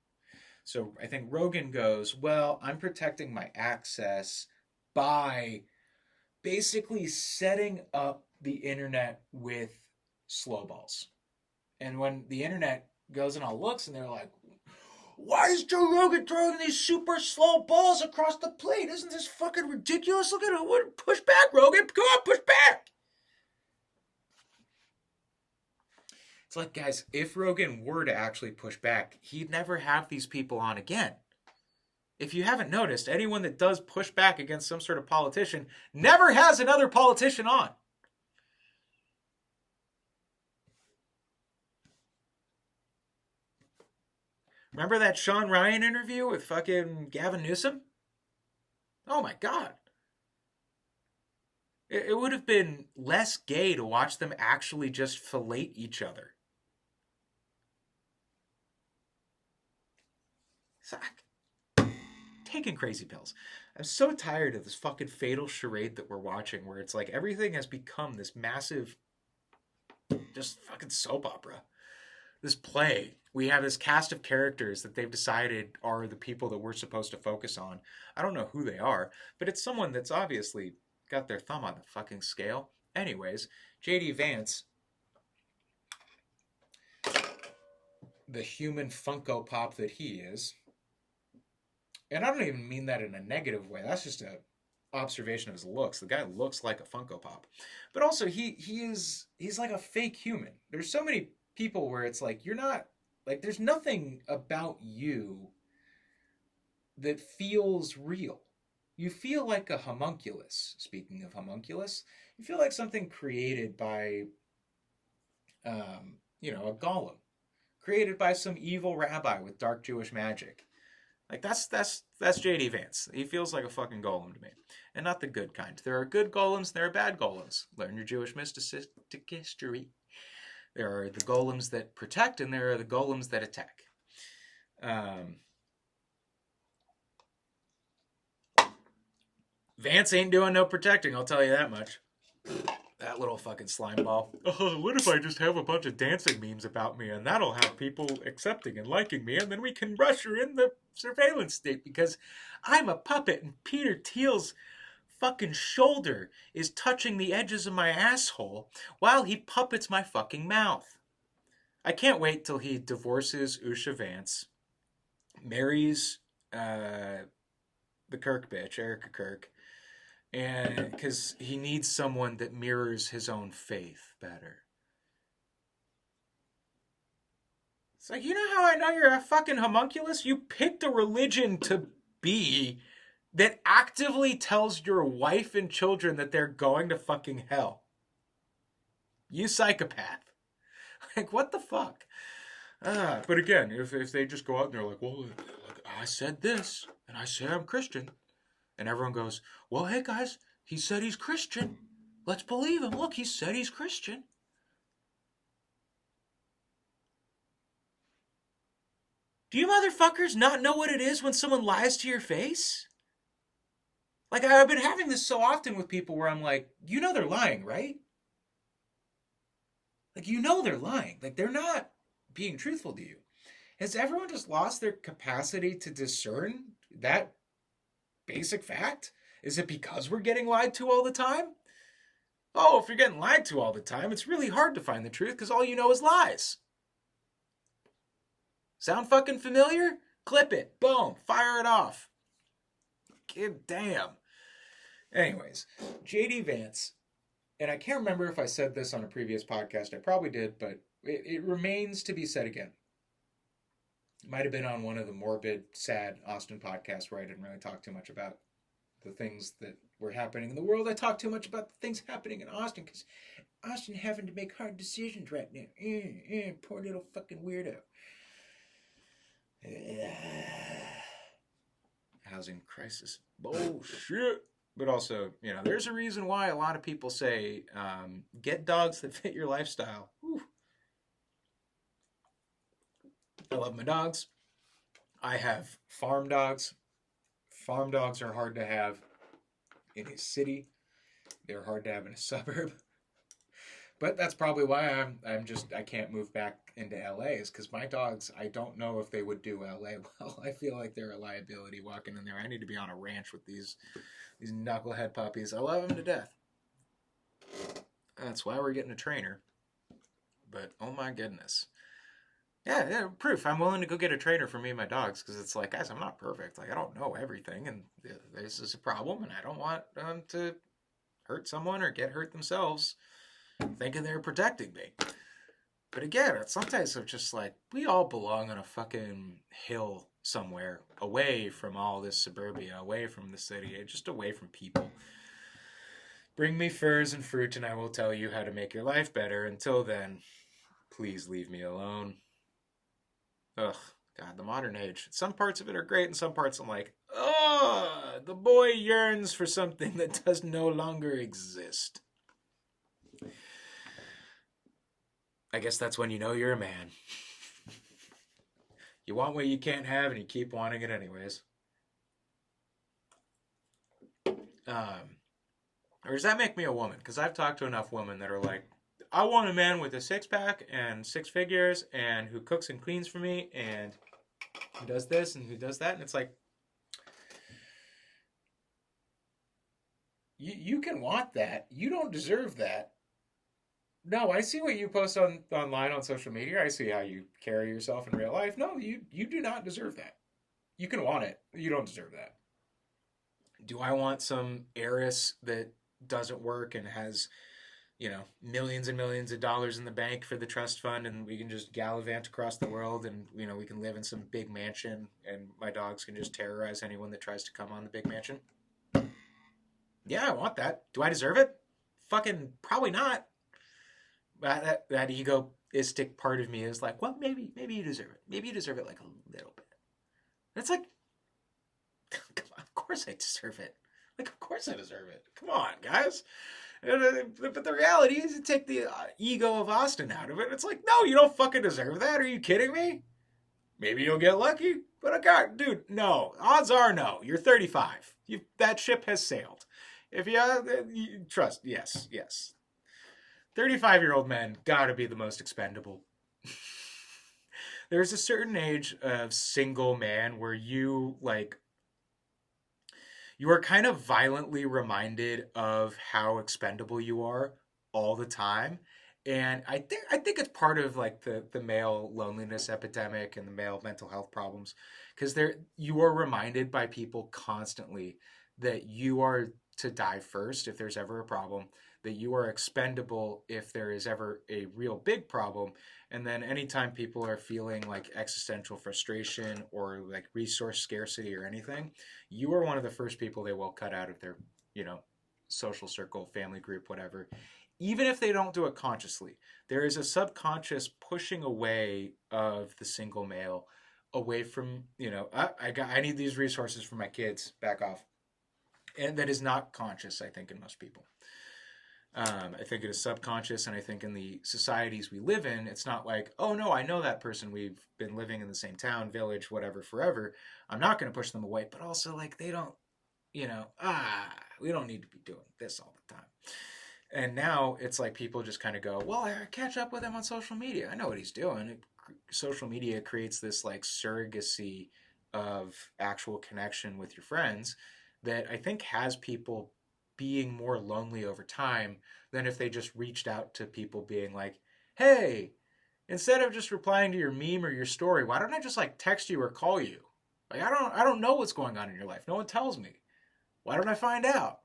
So I think Rogan goes, well, I'm protecting my access by basically setting up the internet with slow balls. And when the internet goes and all looks and they're like, why is Joe Rogan throwing these super slow balls across the plate? Isn't this fucking ridiculous? Look at it. Push back, Rogan. Come on, push back. It's like, guys, if Rogan were to actually push back, he'd never have these people on again. If you haven't noticed, anyone that does push back against some sort of politician never has another politician on. Remember that Sean Ryan interview with fucking Gavin Newsom? Oh my God. It would have been less gay to watch them actually just fillet each other. Taking crazy pills. I'm so tired of this fucking fatal charade that we're watching where it's like everything has become this massive, just fucking soap opera. This play. We have this cast of characters that they've decided are the people that we're supposed to focus on. I don't know who they are, but it's someone that's obviously got their thumb on the fucking scale. Anyways, J.D. Vance, the human Funko Pop that he is, and I don't even mean that in a negative way. That's just an observation of his looks. The guy looks like a Funko Pop. But also, he's like a fake human. There's so many people where it's like, you're not, like, there's nothing about you that feels real. You feel like a homunculus. Speaking of homunculus, you feel like something created by, a golem. Created by some evil rabbi with dark Jewish magic. Like, that's J.D. Vance. He feels like a fucking golem to me. And not the good kind. There are good golems, there are bad golems. Learn your Jewish mystic history. There are the golems that protect, and there are the golems that attack. Vance ain't doing no protecting, I'll tell you that much. That little fucking slime ball. Oh, what if I just have a bunch of dancing memes about me and that'll have people accepting and liking me and then we can usher in the surveillance state because I'm a puppet and Peter Thiel's fucking shoulder is touching the edges of my asshole while he puppets my fucking mouth. I can't wait till he divorces Usha Vance, marries the Kirk bitch, Erica Kirk, and because he needs someone that mirrors his own faith better. It's like, you know how I know you're a fucking homunculus? You picked a religion to be that actively tells your wife and children that they're going to fucking hell. You psychopath. Like, what the fuck? But again, if they just go out and they're like, well, I said this, and I say I'm Christian. And everyone goes, well, hey guys, he said he's Christian. Let's believe him. Look, he said he's Christian. Do you motherfuckers not know what it is when someone lies to your face? Like, I've been having this so often with people where I'm like, you know they're lying, right? Like, you know they're lying. Like, they're not being truthful to you. Has everyone just lost their capacity to discern that basic fact? Is it because we're getting lied to all the time? Oh, if you're getting lied to all the time, it's really hard to find the truth because all you know is lies. Sound fucking familiar? Clip it. Boom. Fire it off. God damn. Anyways, JD Vance, and I can't remember if I said this on a previous podcast. I probably did, but it remains to be said again. It might have been on one of the morbid, sad Austin podcasts where I didn't really talk too much about the things that were happening in the world. I talked too much about the things happening in Austin because Austin having to make hard decisions right now. Poor little fucking weirdo. Housing crisis. Bullshit. But also, there's a reason why a lot of people say, get dogs that fit your lifestyle. Whew. I love my dogs. I have farm dogs. Farm dogs are hard to have in a city. They're hard to have in a suburb. But that's probably why I can't move back into LA, is because my dogs, I don't know if they would do LA well. I feel like they're a liability walking in there. I need to be on a ranch with these knucklehead puppies. I love them to death. That's why we're getting a trainer. But oh my goodness. Yeah, proof. I'm willing to go get a trainer for me and my dogs, because it's like, guys, I'm not perfect. Like, I don't know everything, and this is a problem, and I don't want them to hurt someone or get hurt themselves thinking they're protecting me. But again, sometimes I'm just like, we all belong on a fucking hill somewhere, away from all this suburbia, away from the city, just away from people. Bring me furs and fruit, and I will tell you how to make your life better. Until then, please leave me alone. Ugh, God, the modern age. Some parts of it are great, and some parts I'm like, oh, the boy yearns for something that does no longer exist. I guess that's when you know you're a man. You want what you can't have, and you keep wanting it anyways. Or does that make me a woman? Because I've talked to enough women that are like, I want a man with a six-pack and 6 figures and who cooks and cleans for me and who does this and who does that. And it's like, you can want that. You don't deserve that. No, I see what you post online on social media. I see how you carry yourself in real life. No, you do not deserve that. You can want it. You don't deserve that. Do I want some heiress that doesn't work and has, millions and millions of dollars in the bank for the trust fund, and we can just gallivant across the world, and, we can live in some big mansion, and my dogs can just terrorize anyone that tries to come on the big mansion? Yeah, I want that. Do I deserve it? Fucking probably not. That egoistic part of me is like, well, maybe you deserve it. Maybe you deserve it like a little bit. And it's like, come on, of course I deserve it. Like, of course I deserve it. Come on, guys. But the reality is, you take the ego of Austin out of it. It's like, no, you don't fucking deserve that. Are you kidding me? Maybe you'll get lucky. But dude, no. Odds are no. You're 35. That ship has sailed. If you trust, yes. 35-year-old men gotta be the most expendable. There's a certain age of single man where you are kind of violently reminded of how expendable you are all the time. And I think it's part of like the male loneliness epidemic and the male mental health problems, because you are reminded by people constantly that you are to die first if there's ever a problem, that you are expendable if there is ever a real big problem. And then anytime people are feeling like existential frustration or like resource scarcity or anything, you are one of the first people they will cut out of their, social circle, family group, whatever. Even if they don't do it consciously, there is a subconscious pushing away of the single male, away from, I need these resources for my kids, back off. And that is not conscious, I think, in most people. I think it is subconscious, and I think in the societies we live in, it's not like, oh no, I know that person, we've been living in the same town, village, whatever, forever. I'm not going to push them away, but also like they don't, we don't need to be doing this all the time. And now it's like people just kind of go, well, I catch up with him on social media. I know what he's doing. Social media creates this like surrogacy of actual connection with your friends that I think has people being more lonely over time than if they just reached out to people being like, hey, instead of just replying to your meme or your story, why don't I just like text you or call you? Like, I don't know what's going on in your life. No one tells me. Why don't I find out?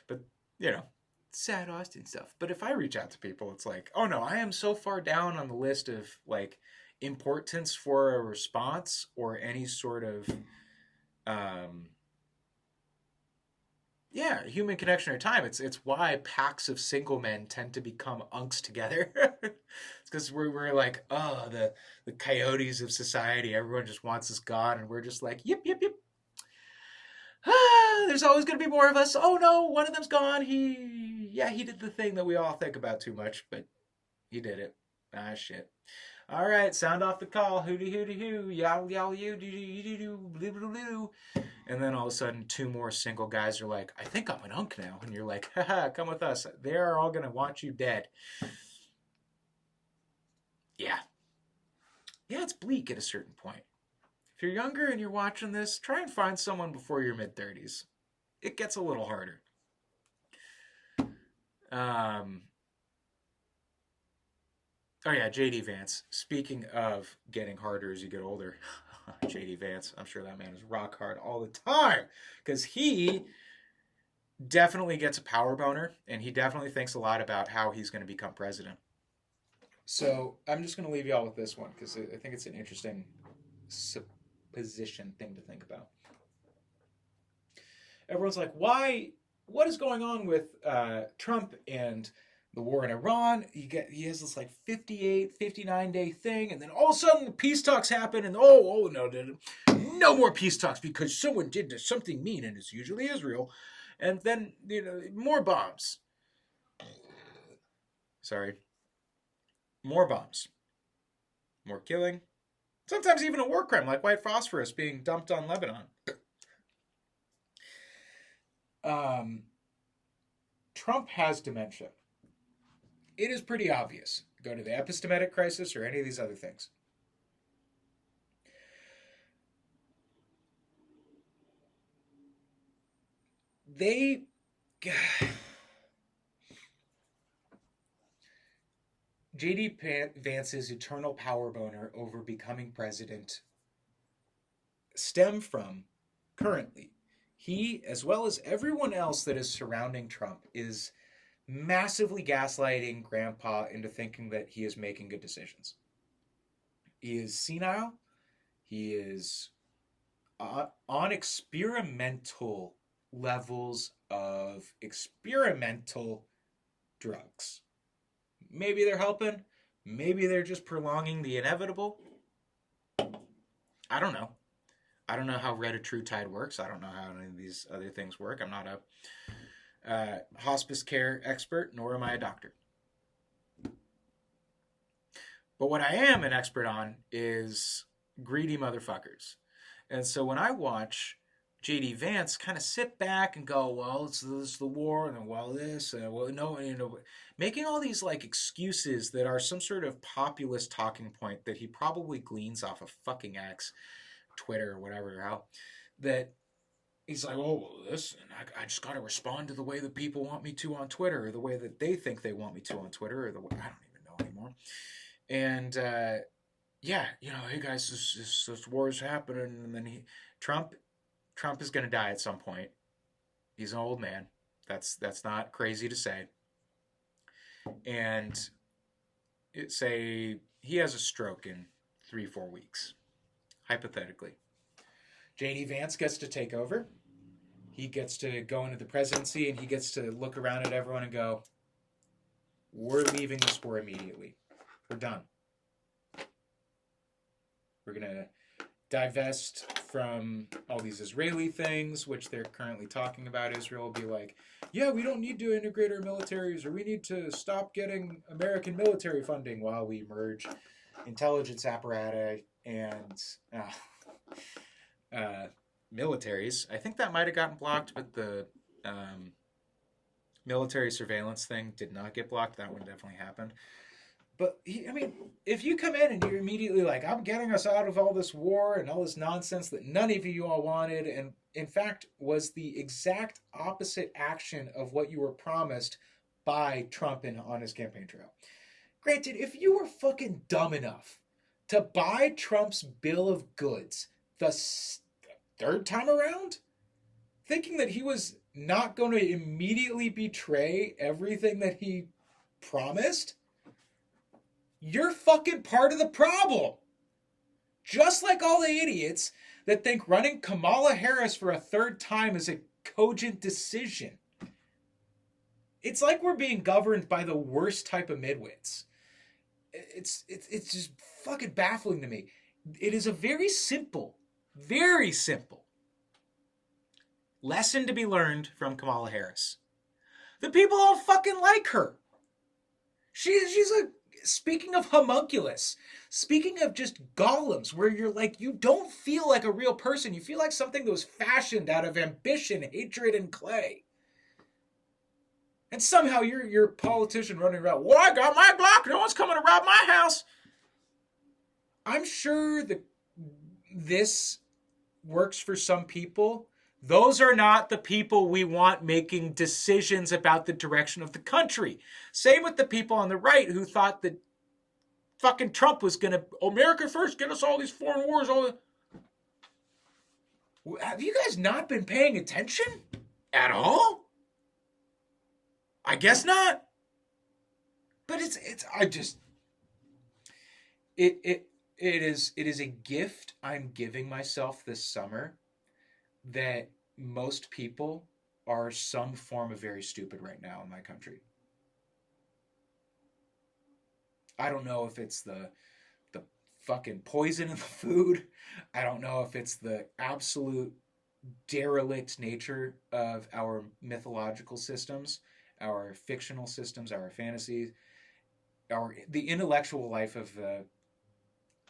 But, you know, sad Austin stuff. But if I reach out to people, it's like, oh no, I am so far down on the list of like importance for a response or any sort of um, yeah, human connection or time. It's why packs of single men tend to become unks together. It's because we're like, oh, the coyotes of society. Everyone just wants us gone, and we're just like, yip yip yip. Ah, there's always gonna be more of us. Oh no, one of them's gone. He did the thing that we all think about too much, but he did it. Ah shit. All right, sound off the call. Hooty hooty hoo, yow yow you, doo doo doo doo, blue blue blue. And then all of a sudden, two more single guys are like, I think I'm an unk now. And you're like, haha, come with us. They are all going to want you dead. Yeah. Yeah, it's bleak at a certain point. If you're younger and you're watching this, try and find someone before your mid-30s. It gets a little harder. Oh yeah, JD Vance. Speaking of getting harder as you get older, JD Vance, I'm sure that man is rock hard all the time because he definitely gets a power boner and he definitely thinks a lot about how he's going to become president. So I'm just going to leave you all with this one because I think it's an interesting supposition thing to think about. Everyone's like, why? What is going on with Trump and the war in Iran? He has this like 58, 59-day thing, and then all of a sudden the peace talks happen, and no more peace talks because someone did something mean, and it's usually Israel, and then more bombs. Sorry, more bombs, more killing, sometimes even a war crime like white phosphorus being dumped on Lebanon. Trump has dementia. It is pretty obvious. Go to the epistemic crisis or any of these other things. J.D. Vance's eternal power boner over becoming president stem from, currently, he, as well as everyone else that is surrounding Trump, is massively gaslighting Grandpa into thinking that he is making good decisions. He is senile. He is on experimental levels of experimental drugs. Maybe they're helping. Maybe they're just prolonging the inevitable. I don't know. I don't know how retatrutide works. I don't know how any of these other things work. I'm not a hospice care expert, nor am I a doctor. But what I am an expert on is greedy motherfuckers. And so when I watch J.D. Vance kind of sit back and go, well, it's the war, and well, this, and well, no, making all these like excuses that are some sort of populist talking point that he probably gleans off of fucking X, Twitter, or whatever, how that he's like, oh, well, this, and I just got to respond to the way that people want me to on Twitter, or the way that they think they want me to on Twitter, or the way, I don't even know anymore. And yeah, hey guys, this war is happening, and then Trump is going to die at some point. He's an old man. That's not crazy to say. And say he has a stroke in 3-4 weeks, hypothetically. J.D. Vance gets to take over. He gets to go into the presidency, and he gets to look around at everyone and go, we're leaving this war immediately. We're done. We're going to divest from all these Israeli things, which they're currently talking about. Israel will be like, yeah, we don't need to integrate our militaries, or we need to stop getting American military funding while we merge intelligence apparatus and militaries. I think that might have gotten blocked, but the military surveillance thing did not get blocked. That one definitely happened. But, if you come in and you're immediately like, I'm getting us out of all this war and all this nonsense that none of you all wanted, and in fact was the exact opposite action of what you were promised by Trump on his campaign trail. Granted, if you were fucking dumb enough to buy Trump's bill of goods the third time around, thinking that he was not going to immediately betray everything that he promised, you're fucking part of the problem. Just like all the idiots that think running Kamala Harris for a third time is a cogent decision. It's like we're being governed by the worst type of midwits. It's just fucking baffling to me. It is a very simple lesson to be learned from Kamala Harris. The people don't fucking like her. She's a, speaking of homunculus, speaking of just golems, where you're like, you don't feel like a real person. You feel like something that was fashioned out of ambition, hatred, and clay. And somehow you're a politician running around, well, I got my Glock, no one's coming to rob my house. I'm sure that this works for some people. Those are not the people we want making decisions about the direction of the country. Same with the people on the right who thought that fucking Trump was going to, America first, get us all these foreign wars. Have you guys not been paying attention at all? I guess not. But it is a gift I'm giving myself this summer that most people are some form of very stupid right now in my country. I don't know if it's the fucking poison in the food. I don't know if it's the absolute derelict nature of our mythological systems, our fictional systems, our fantasies, the intellectual life of the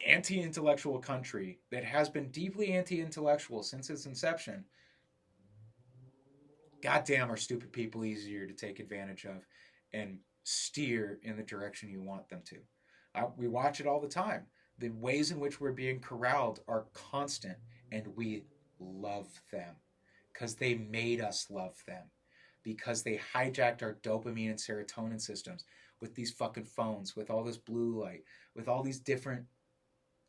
anti-intellectual country that has been deeply anti-intellectual since its inception. Goddamn, are stupid people easier to take advantage of and steer in the direction you want them to. We watch it all the time. The ways in which we're being corralled are constant, and we love them because they made us love them, because they hijacked our dopamine and serotonin systems with these fucking phones, with all this blue light, with all these different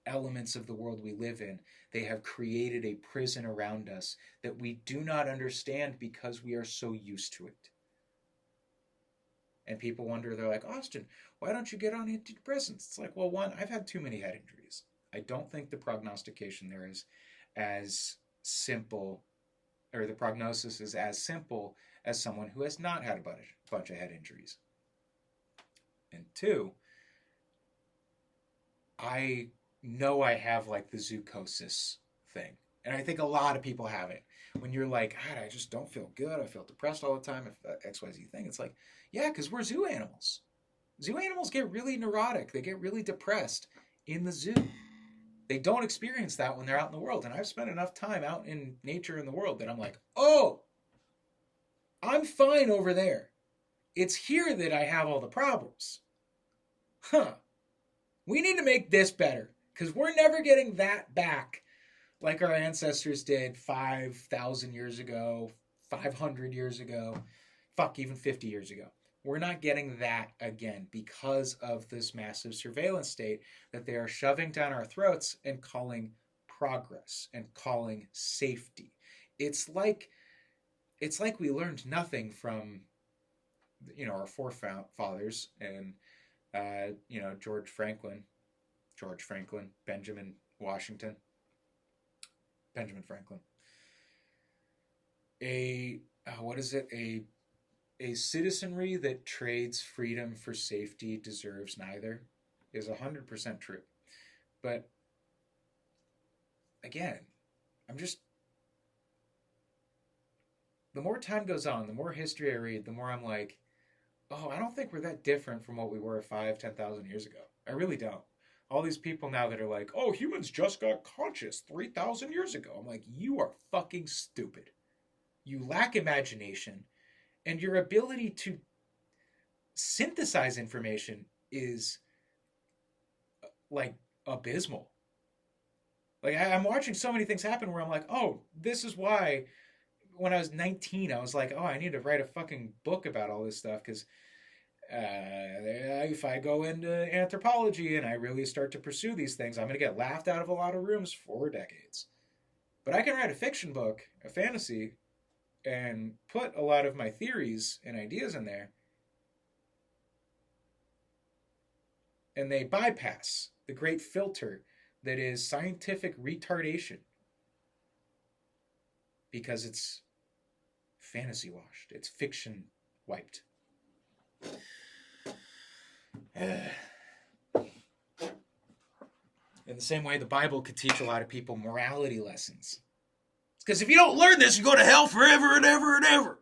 elements of the world we live in. They have created a prison around us that we do not understand because we are so used to it. And people wonder, they're like, Austin, why don't you get on antidepressants? It's like, well, one, I've had too many head injuries. I don't think the prognostication there is as simple, or the prognosis is as simple as someone who has not had a bunch of head injuries. And two, I know I have like the zoochosis thing. And I think a lot of people have it. When you're like, God, I just don't feel good. I feel depressed all the time. If XYZ thing. It's like, yeah, because we're zoo animals. Zoo animals get really neurotic. They get really depressed in the zoo. They don't experience that when they're out in the world. And I've spent enough time out in nature in the world that I'm like, oh, I'm fine over there. It's here that I have all the problems. We need to make this better because we're never getting that back like our ancestors did 5,000 years ago, 500 years ago, even 50 years ago. We're not getting that again because of this massive surveillance state that they are shoving down our throats and calling progress and calling safety. It's like we learned nothing from, our forefathers and, George Franklin, Benjamin Franklin. A citizenry that trades freedom for safety deserves neither is 100% true. But again, the more time goes on, the more history I read, the more I'm like, oh, I don't think we're that different from what we were 5,000-10,000 years ago. I really don't. All these people now that are like, oh, humans just got conscious 3,000 years ago. I'm like, you are fucking stupid. You lack imagination, and your ability to synthesize information is like abysmal. Like I'm watching so many things happen where I'm like, oh, this is why when I was 19, I was like, oh, I need to write a fucking book about all this stuff because if I go into anthropology and I really start to pursue these things, I'm going to get laughed out of a lot of rooms for decades. But I can write a fiction book, a fantasy, and put a lot of my theories and ideas in there, and they bypass the great filter that is scientific retardation because it's fantasy washed, it's fiction wiped. In the same way, the Bible could teach a lot of people morality lessons. It's because if you don't learn this, you go to hell forever and ever and ever.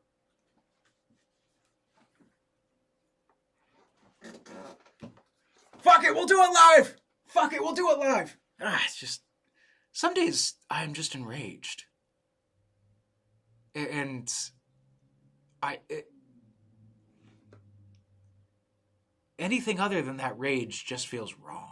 Fuck it, we'll do it live. Fuck it, we'll do it live. It's just, some days I'm just enraged. And anything other than that rage just feels wrong.